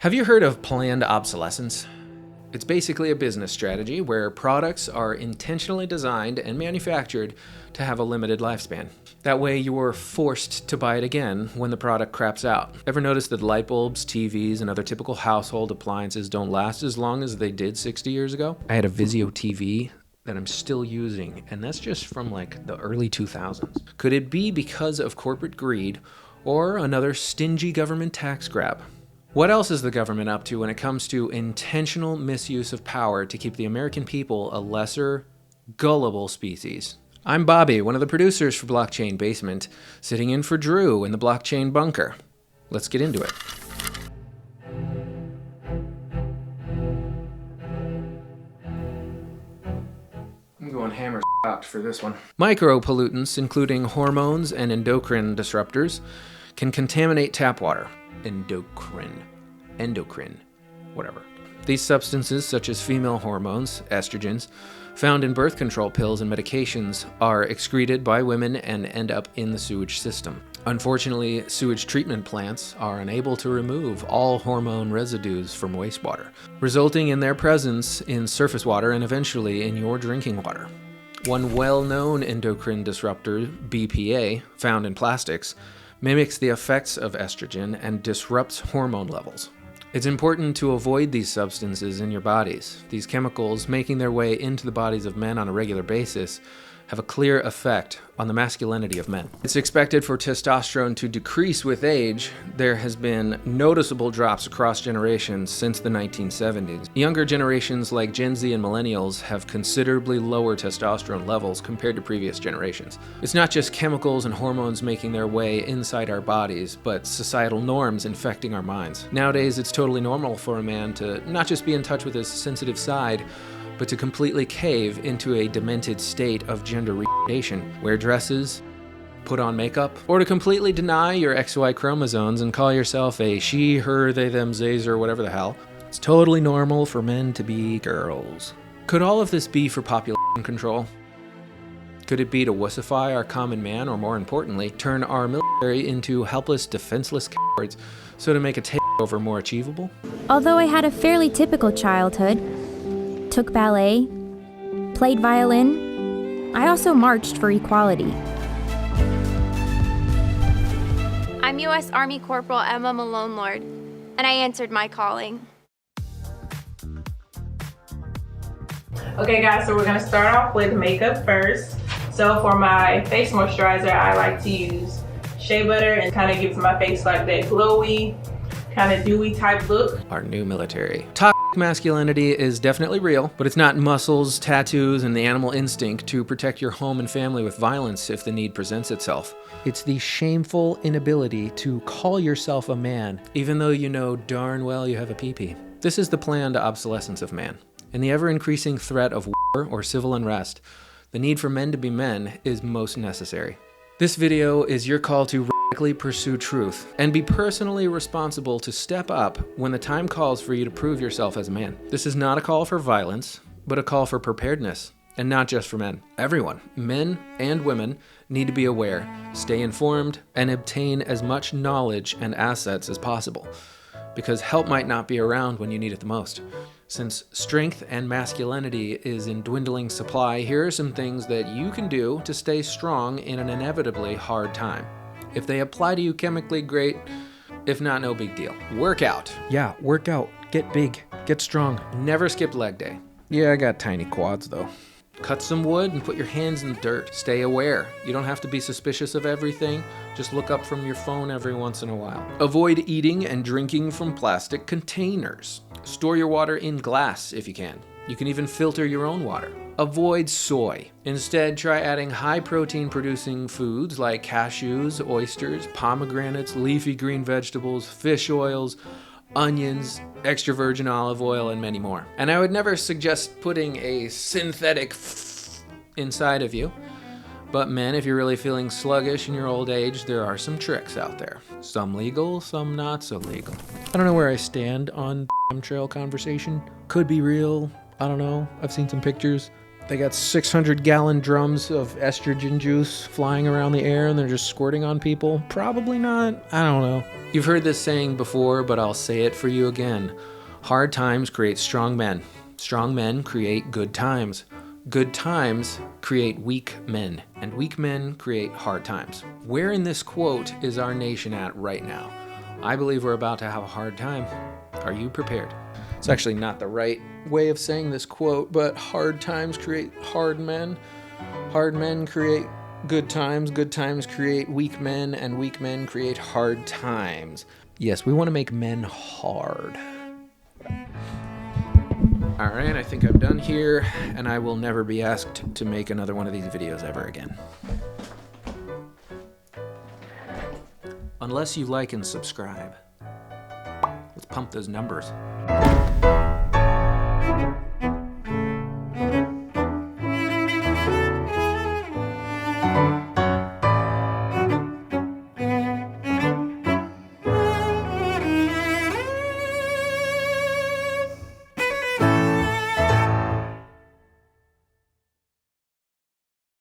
Have you heard of planned obsolescence? It's basically a business strategy where products are intentionally designed and manufactured to have a limited lifespan. That way you're forced to buy it again when the product craps out. Ever notice that light bulbs, TVs, and other typical household appliances don't last as long as they did 60 years ago? I had a Vizio TV that I'm still using, and that's just from like the early 2000s. Could it be because of corporate greed or another stingy government tax grab? What else is the government up to when it comes to intentional misuse of power to keep the American people a lesser, gullible species? I'm Bobby, one of the producers for Blockchain Basement, sitting in for Drew in the Blockchain Bunker. Let's get into it. I'm going hammer out for this one. Micropollutants, including hormones and endocrine disruptors, can contaminate tap water. Endocrine, whatever. These substances, such as female hormones, estrogens, found in birth control pills and medications, are excreted by women and end up in the sewage system. Unfortunately, sewage treatment plants are unable to remove all hormone residues from wastewater, resulting in their presence in surface water and eventually in your drinking water. One well-known endocrine disruptor, BPA, found in plastics, mimics the effects of estrogen and disrupts hormone levels. It's important to avoid these substances in your bodies. These chemicals, making their way into the bodies of men on a regular basis, have a clear effect on the masculinity of men. It's expected for testosterone to decrease with age. There has been noticeable drops across generations since the 1970s. Younger generations like Gen Z and millennials have considerably lower testosterone levels compared to previous generations. It's not just chemicals and hormones making their way inside our bodies, but societal norms infecting our minds. Nowadays, it's totally normal for a man to not just be in touch with his sensitive side, but to completely cave into a demented state of gender retardation, wear dresses, put on makeup, or to completely deny your XY chromosomes and call yourself a she, her, they, them, zays, or whatever the hell. It's totally normal for men to be girls. Could all of this be for population control? Could it be to wussify our common man, or more importantly, turn our military into helpless, defenseless cowards, so to make a takeover more achievable? Although I had a fairly typical childhood, took ballet, played violin, I also marched for equality. I'm U.S. Army Corporal Emma Malone Lord, and I answered my calling. Okay guys, so we're gonna start off with makeup first. So for my face moisturizer, I like to use shea butter and kind of gives my face like that glowy, kind of dewy type look. Our new military. Toxic masculinity is definitely real, but it's not muscles, tattoos, and the animal instinct to protect your home and family with violence if the need presents itself. It's the shameful inability to call yourself a man, even though you know darn well you have a pee-pee. This is the planned obsolescence of man. In the ever-increasing threat of war or civil unrest, the need for men to be men is most necessary. This video is your call to radically pursue truth and be personally responsible to step up when the time calls for you to prove yourself as a man. This is not a call for violence, but a call for preparedness, and not just for men. Everyone, men and women, need to be aware, stay informed, and obtain as much knowledge and assets as possible, because help might not be around when you need it the most. Since strength and masculinity is in dwindling supply, here are some things that you can do to stay strong in an inevitably hard time. If they apply to you chemically, great. If not, no big deal. Work out. Yeah, work out. Get big. Get strong. Never skip leg day. Yeah, I got tiny quads though. Cut some wood and put your hands in the dirt. Stay aware. You don't have to be suspicious of everything. Just look up from your phone every once in a while. Avoid eating and drinking from plastic containers. Store your water in glass if you can. You can even filter your own water. Avoid soy. Instead, try adding high-protein producing foods like cashews, oysters, pomegranates, leafy green vegetables, fish oils, onions, extra virgin olive oil, and many more. And I would never suggest putting a synthetic inside of you. But men, if you're really feeling sluggish in your old age, there are some tricks out there. Some legal, some not so legal. I don't know where I stand on the trail conversation. Could be real. I don't know. I've seen some pictures. They got 600-gallon drums of estrogen juice flying around the air and they're just squirting on people? Probably not. I don't know. You've heard this saying before, but I'll say it for you again. Hard times create strong men. Strong men create good times. Good times create weak men, and weak men create hard times. Where in this quote is our nation at right now? I believe we're about to have a hard time. Are you prepared? It's actually not the right way of saying this quote, but hard times create hard men. Hard men create good times create weak men, and weak men create hard times. Yes, we want to make men hard. All right, I think I'm done here, and I will never be asked to make another one of these videos ever again. Unless you like and subscribe. Let's pump those numbers.